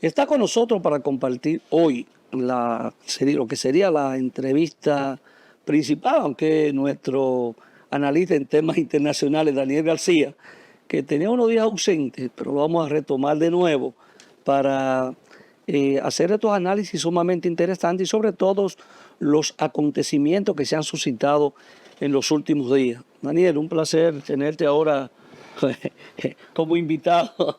Está con nosotros para compartir hoy lo que sería la entrevista principal, aunque nuestro analista en temas internacionales, Daniel García, que tenía unos días ausentes, pero lo vamos a retomar de nuevo para hacer estos análisis sumamente interesantes y sobre todo los acontecimientos que se han suscitado en los últimos días. Daniel, un placer tenerte ahora como invitado.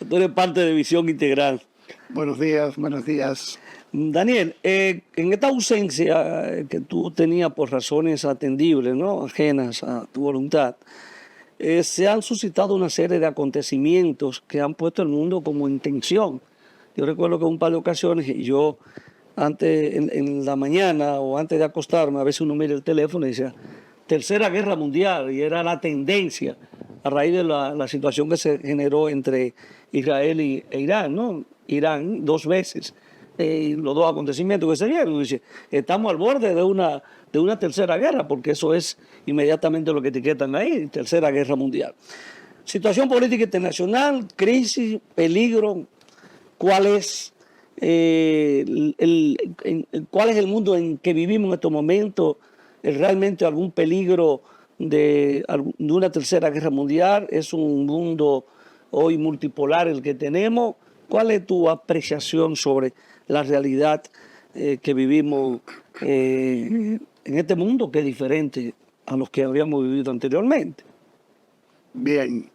Tú eres parte de Visión Integral. Buenos días, buenos días. Daniel, en esta ausencia que tú tenías por razones atendibles, ¿no?, ajenas a tu voluntad, se han suscitado una serie de acontecimientos que han puesto el mundo como en tensión. Yo recuerdo que un par de ocasiones yo antes en la mañana o antes de acostarme, a veces uno mira el teléfono y decía Tercera Guerra Mundial, y era la tendencia a raíz de la situación que se generó entre Israel e Irán, ¿no? Irán 2 veces, los 2 acontecimientos que se dieron. Dice, estamos al borde de una tercera guerra, porque eso es inmediatamente lo que etiquetan ahí, Tercera Guerra Mundial. Situación política internacional, crisis, peligro. ¿Cuál es el mundo en que vivimos en estos momentos? ¿Es realmente algún peligro de una tercera guerra mundial? ¿Es un mundo hoy multipolar el que tenemos? ¿Cuál es tu apreciación sobre la realidad que vivimos en este mundo, que es diferente a los que habíamos vivido anteriormente? Bien,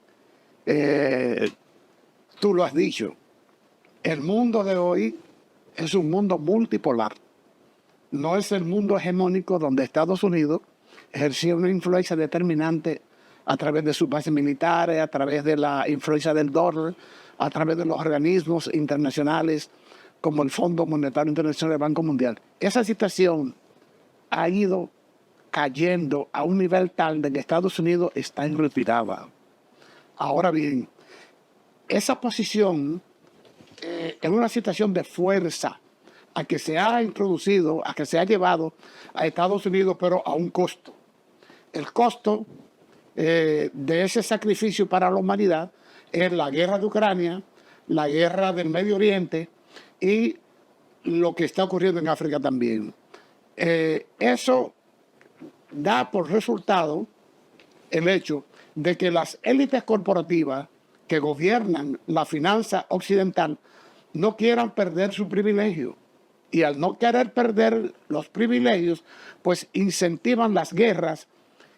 tú lo has dicho, el mundo de hoy es un mundo multipolar. No es el mundo hegemónico donde Estados Unidos ejercía una influencia determinante a través de sus bases militares, a través de la influencia del dólar, a través de los organismos internacionales como el Fondo Monetario Internacional y el Banco Mundial. Esa situación ha ido cayendo a un nivel tal de que Estados Unidos está en retirada. Ahora bien, esa posición en una situación de fuerza a que se ha introducido, a que se ha llevado a Estados Unidos, pero a un costo. El costo de ese sacrificio para la humanidad es la guerra de Ucrania, la guerra del Medio Oriente y lo que está ocurriendo en África también. Eso da por resultado el hecho de que las élites corporativas que gobiernan la finanza occidental no quieran perder su privilegio. Y al no querer perder los privilegios, pues incentivan las guerras,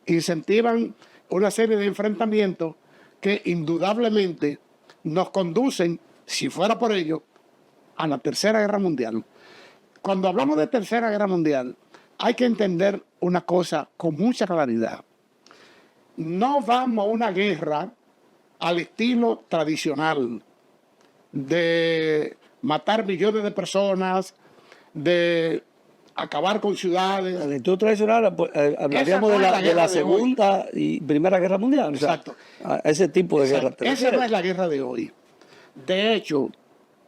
incentivan una serie de enfrentamientos que indudablemente nos conducen, si fuera por ello, a la Tercera Guerra Mundial. Cuando hablamos de Tercera Guerra Mundial, hay que entender una cosa con mucha claridad. No vamos a una guerra al estilo tradicional de matar millones de personas, de acabar con ciudades. En el estilo tradicional hablaríamos de la Segunda y Primera Guerra Mundial. Exacto. O sea, ese tipo de guerra. Esa no es la guerra de hoy. De hecho,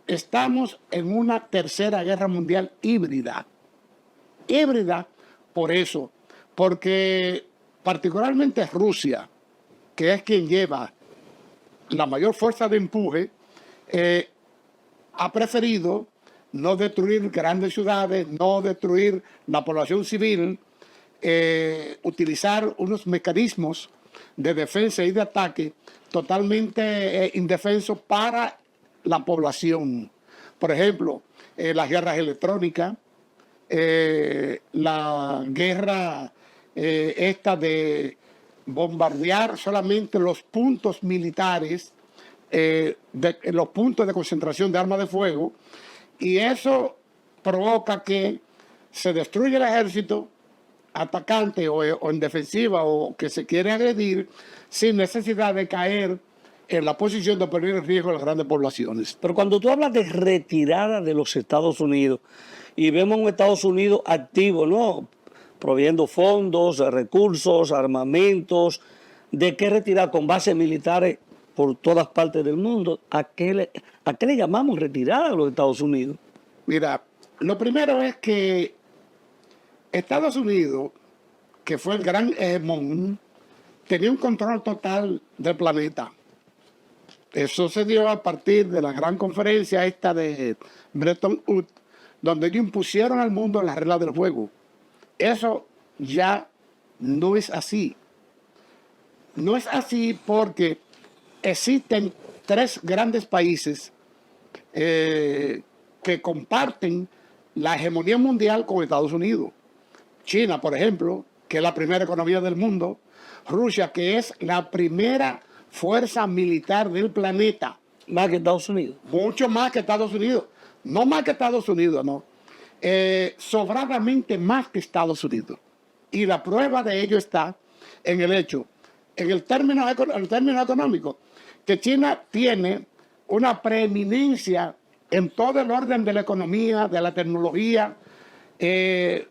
estamos en una Tercera Guerra Mundial híbrida. Híbrida por eso, porque particularmente Rusia, que es quien lleva la mayor fuerza de empuje, ha preferido no destruir grandes ciudades, no destruir la población civil, utilizar unos mecanismos de defensa y de ataque totalmente indefensos para la población. Por ejemplo, las guerras electrónicas, la guerra esta de bombardear solamente los puntos militares, los puntos de concentración de armas de fuego, y eso provoca que se destruya el ejército atacante o en defensiva o que se quiere agredir sin necesidad de caer en la posición de poner en riesgo a las grandes poblaciones. Pero cuando tú hablas de retirada de los Estados Unidos y vemos un Estados Unidos activo, ¿no?, proveyendo fondos, recursos, armamentos, ¿de qué retirar? Con bases militares por todas partes del mundo. ¿A qué le llamamos retirada a los Estados Unidos? Mira, lo primero es que Estados Unidos, que fue el gran hegemón, tenía un control total del planeta. Eso se dio a partir de la gran conferencia esta de Bretton Woods, donde ellos impusieron al mundo las reglas del juego. Eso ya no es así. No es así porque existen tres grandes países que comparten la hegemonía mundial con Estados Unidos. China, por ejemplo, que es la primera economía del mundo. Rusia, que es la primera fuerza militar del planeta. Más que Estados Unidos. Mucho más que Estados Unidos. No más que Estados Unidos, no. Sobradamente más que Estados Unidos. Y la prueba de ello está en el hecho, en el término económico, que China tiene una preeminencia en todo el orden de la economía, de la tecnología, de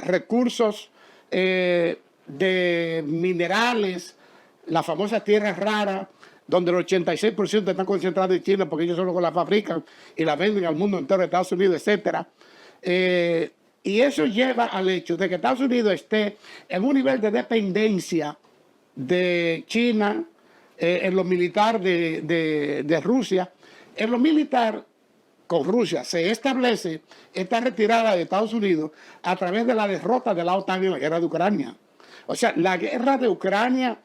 recursos, de minerales, las famosas tierras raras, donde el 86% están concentrados en China porque ellos solo la fabrican y la venden al mundo entero, Estados Unidos, etc. Y eso lleva al hecho de que Estados Unidos esté en un nivel de dependencia de China, en lo militar de Rusia. En lo militar con Rusia se establece esta retirada de Estados Unidos a través de la derrota de la OTAN en la guerra de Ucrania. O sea, la guerra de Ucrania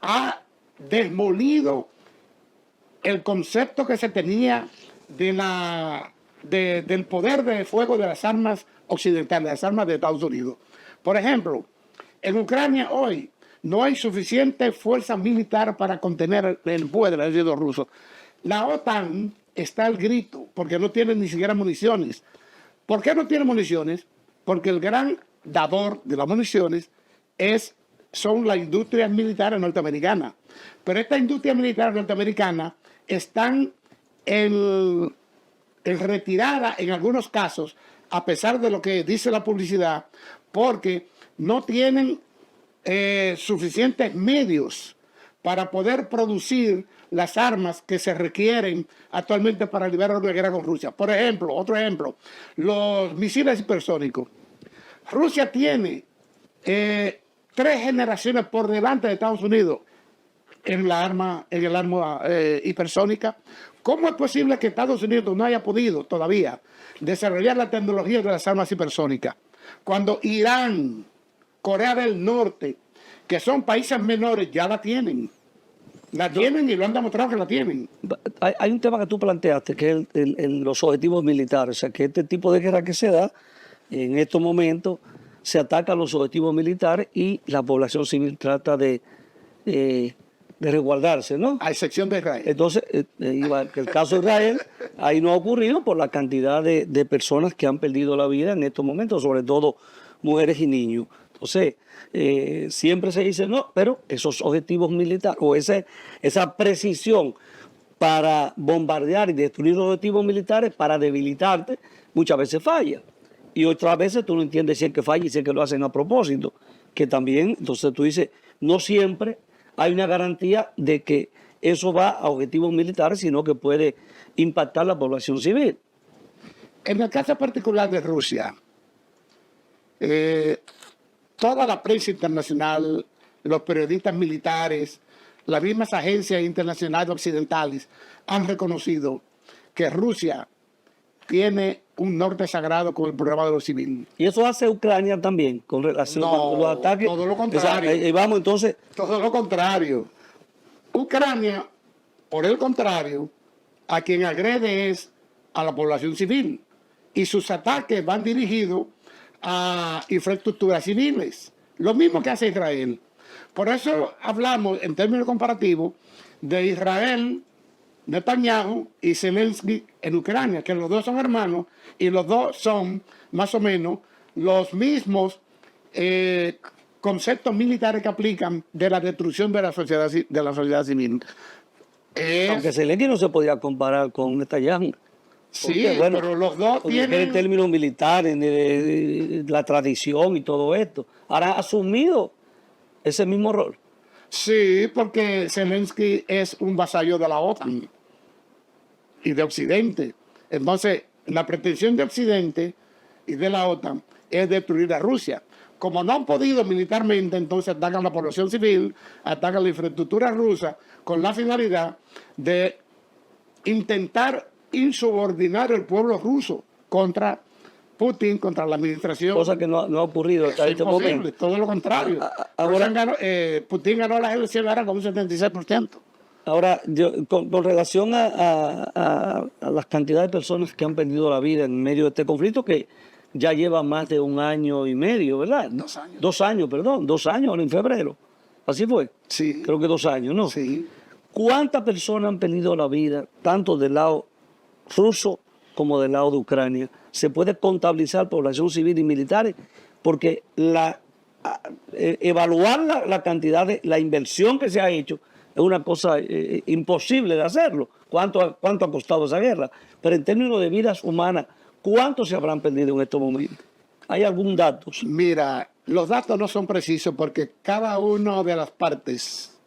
ha demolido el concepto que se tenía del poder de fuego de las armas occidentales, las armas de Estados Unidos. Por ejemplo, en Ucrania hoy no hay suficiente fuerza militar para contener el poder del ejército ruso. La OTAN está al grito porque no tiene ni siquiera municiones. ¿Por qué no tiene municiones? Porque el gran dador de las municiones son las industrias militares norteamericanas. Pero estas industrias militares norteamericanas están en retirada en algunos casos, a pesar de lo que dice la publicidad, porque no tienen suficientes medios para poder producir las armas que se requieren actualmente para liberar una guerra con Rusia. Por ejemplo, otro ejemplo, los misiles hipersónicos. Rusia tiene 3 generaciones por delante de Estados Unidos en el arma hipersónica. ¿Cómo es posible que Estados Unidos no haya podido todavía desarrollar la tecnología de las armas hipersónicas? Cuando Irán, Corea del Norte, que son países menores, ya la tienen. La tienen y lo han demostrado que la tienen. Hay un tema que tú planteaste, que es los objetivos militares. O sea, que este tipo de guerra que se da, en estos momentos, se ataca a los objetivos militares y la población civil trata de resguardarse, ¿no? A excepción de Israel. Entonces, el caso de Israel, ahí no ha ocurrido por la cantidad de personas que han perdido la vida en estos momentos, sobre todo mujeres y niños. Entonces, siempre se dice, no, pero esos objetivos militares o esa precisión para bombardear y destruir los objetivos militares, para debilitarte, muchas veces falla. Y otras veces tú no entiendes si es que falla y si es que lo hacen a propósito. Que también, entonces tú dices, no siempre hay una garantía de que eso va a objetivos militares, sino que puede impactar la población civil. En el caso particular de Rusia, toda la prensa internacional, los periodistas militares, las mismas agencias internacionales occidentales han reconocido que Rusia tiene un norte sagrado con el problema de los civiles. Y eso hace Ucrania también, con relación a los ataques. Todo lo contrario. O sea, vamos entonces. Todo lo contrario. Ucrania, por el contrario, a quien agrede es a la población civil. Y sus ataques van dirigidos a infraestructuras civiles. Lo mismo que hace Israel. Por eso hablamos en términos comparativos de Israel, Netanyahu y Zelensky en Ucrania, que los dos son hermanos y los dos son más o menos los mismos conceptos militares que aplican de la destrucción de la sociedad civil. Aunque Zelensky no se podía comparar con Netanyahu. Sí, bueno, pero los dos tienen... En términos militares, de la tradición y todo esto. Ahora ha asumido ese mismo rol. Sí, porque Zelensky es un vasallo de la OTAN y de Occidente. Entonces, la pretensión de Occidente y de la OTAN es destruir a Rusia. como no han podido militarmente, entonces atacan la población civil, atacan la infraestructura rusa, con la finalidad de intentar insubordinar el pueblo ruso contra Putin, contra la administración. Cosa que no ha ocurrido hasta Es este imposible, momento. todo lo contrario. Putin ganó las elecciones ahora con un 76%. Ahora, con relación a las cantidades de personas que han perdido la vida en medio de este conflicto, que ya lleva más de 1 año y medio, ¿verdad? 2 años. 2 años, perdón, 2 años, ahora en febrero. Así fue. Sí. Creo que 2 años, ¿no? Sí. ¿Cuántas personas han perdido la vida, tanto del lado ruso como del lado de Ucrania? ¿Se puede contabilizar población civil y militares? Porque evaluar la cantidad de la inversión que se ha hecho es una cosa imposible de hacerlo. ¿Cuánto ha costado esa guerra? Pero en términos de vidas humanas, ¿cuántos se habrán perdido en estos momentos? ¿Hay algún dato? Mira, los datos no son precisos porque cada una de las partes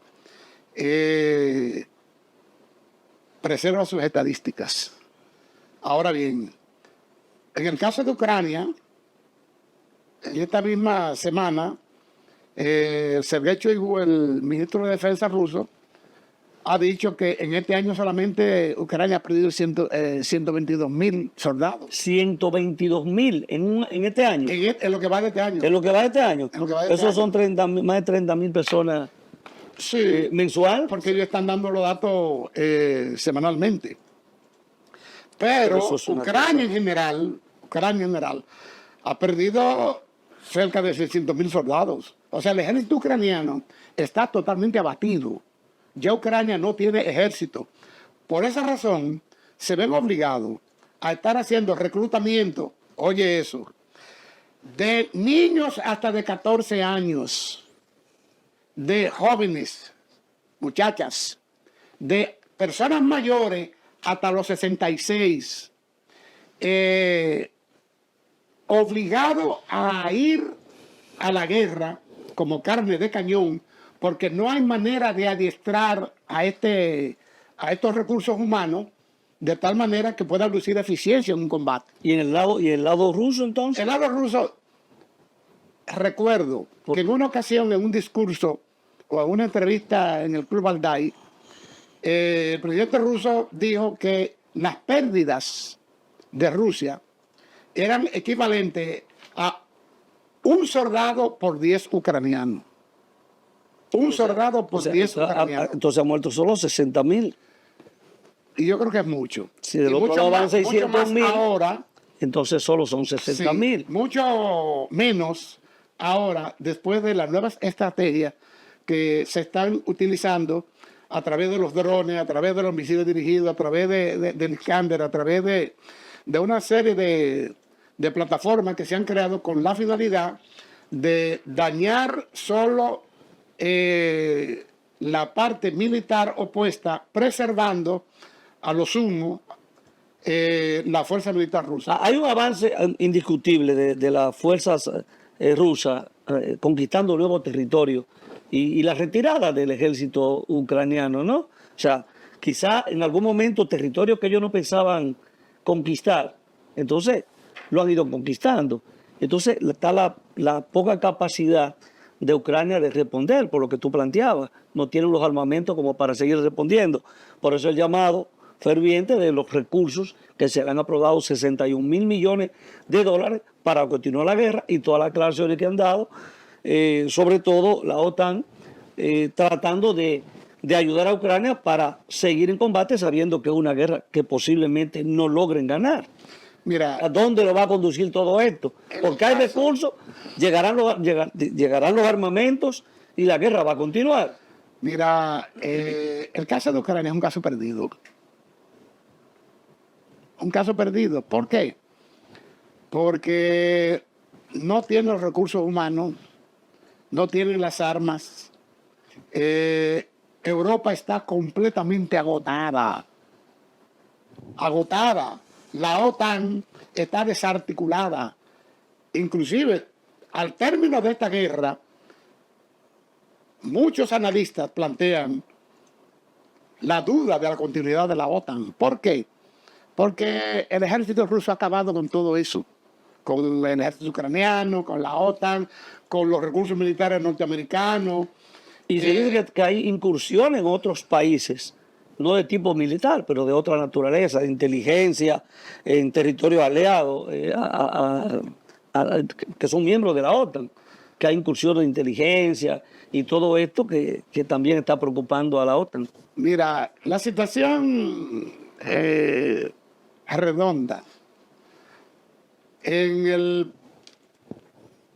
preserva sus estadísticas. Ahora bien, en el caso de Ucrania, en esta misma semana, Sergei Shoigu, el ministro de Defensa ruso, ha dicho que en este año solamente Ucrania ha perdido 122.000 soldados. 122.000 en este año. En lo que va de este año. ¿En lo que va de este año? En lo que va de este Esos son más de 30.000 personas Sí, mensual. porque ellos están dando los datos semanalmente. Pero eso es una Ucrania en general ha perdido cerca de 600.000 soldados. O sea, el ejército ucraniano está totalmente abatido. Ya Ucrania no tiene ejército. Por esa razón, se ven obligados a estar haciendo reclutamiento, oye eso, de niños hasta de 14 años, de jóvenes, muchachas, de personas mayores hasta los 66, obligados a ir a la guerra como carne de cañón, porque no hay manera de adiestrar a estos recursos humanos de tal manera que puedan lucir eficiencia en un combate. ¿Y el lado ruso entonces? El lado ruso, recuerdo que en una ocasión, en un discurso o en una entrevista en el Club Valdai, el presidente ruso dijo que las pérdidas de Rusia eran equivalentes a un soldado por 10 ucranianos. Un soldado por 10 ucranianos. Entonces han muerto solo 60.000. Y yo creo que es mucho. Si del Y otro lado van 600.000, ahora, entonces solo son 60.000. sí, mucho menos ahora, después de las nuevas estrategias que se están utilizando a través de los drones, a través de los misiles dirigidos, a través del Iskander, a través de una serie de plataformas que se han creado con la finalidad de dañar solo la parte militar opuesta, preservando a lo sumo la fuerza militar rusa. Hay un avance indiscutible de las fuerzas rusas conquistando nuevos territorios y la retirada del ejército ucraniano, ¿no? O sea, quizá en algún momento territorios que ellos no pensaban conquistar, entonces lo han ido conquistando. Entonces está la poca capacidad de Ucrania de responder por lo que tú planteabas. No tienen los armamentos como para seguir respondiendo. Por eso el llamado ferviente de los recursos que se han aprobado, 61.000 millones de dólares para continuar la guerra, y todas las aclaraciones que han dado, sobre todo la OTAN, tratando de ayudar a Ucrania para seguir en combate, sabiendo que es una guerra que posiblemente no logren ganar. Mira, ¿A dónde lo va a conducir todo esto? Porque hay recursos, llegarán los armamentos y la guerra va a continuar. Mira, el caso de Ucrania es un caso perdido. Un caso perdido. ¿Por qué? Porque no tienen los recursos humanos, no tienen las armas. Europa está completamente agotada. Agotada. La OTAN está desarticulada. Inclusive, al término de esta guerra, muchos analistas plantean la duda de la continuidad de la OTAN. ¿Por qué? Porque el ejército ruso ha acabado con todo eso. con el ejército ucraniano, con la OTAN, con los recursos militares norteamericanos. Y se dice que hay incursiones en otros países, no de tipo militar, pero de otra naturaleza, de inteligencia, en territorios aliados, que son miembros de la OTAN, que hay incursiones de inteligencia y todo esto que también está preocupando a la OTAN. Mira, la situación redonda.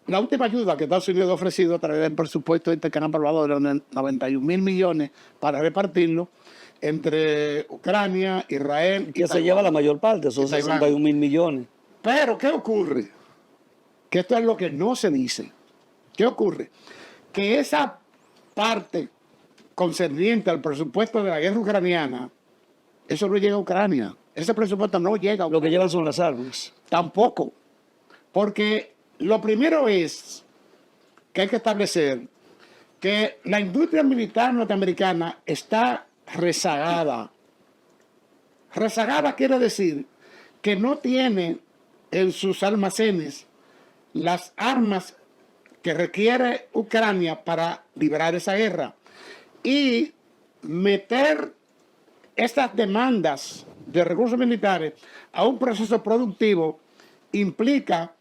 La última ayuda que Estados Unidos ha ofrecido a través del presupuesto que han aprobado de los 91.000 millones para repartirlo entre Ucrania, Israel que se lleva la mayor parte, son Taiwán. 61.000 millones. Pero, ¿qué ocurre? Que esto es lo que no se dice. ¿Qué ocurre? Que esa parte concerniente al presupuesto de la guerra ucraniana, eso no llega a Ucrania. Ese presupuesto no llega a Ucrania. Lo que llevan son las armas. Tampoco. Porque lo primero es que hay que establecer que la industria militar norteamericana está rezagada. Rezagada quiere decir que no tiene en sus almacenes las armas que requiere Ucrania para librar esa guerra. Y meter estas demandas de recursos militares a un proceso productivo implica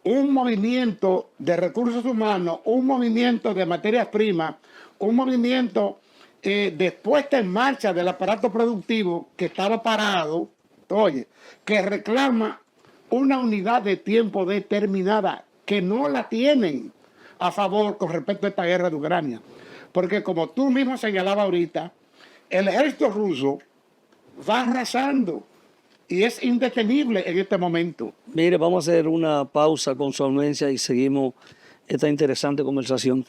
un movimiento de recursos humanos, un movimiento de materias primas, un movimiento de puesta en marcha del aparato productivo que estaba parado, oye, que reclama una unidad de tiempo determinada que no la tienen a favor con respecto a esta guerra de Ucrania. Porque como tú mismo señalabas ahorita, el ejército ruso va arrasando y es indetenible en este momento. Mire, vamos a hacer una pausa con su anuencia y seguimos esta interesante conversación.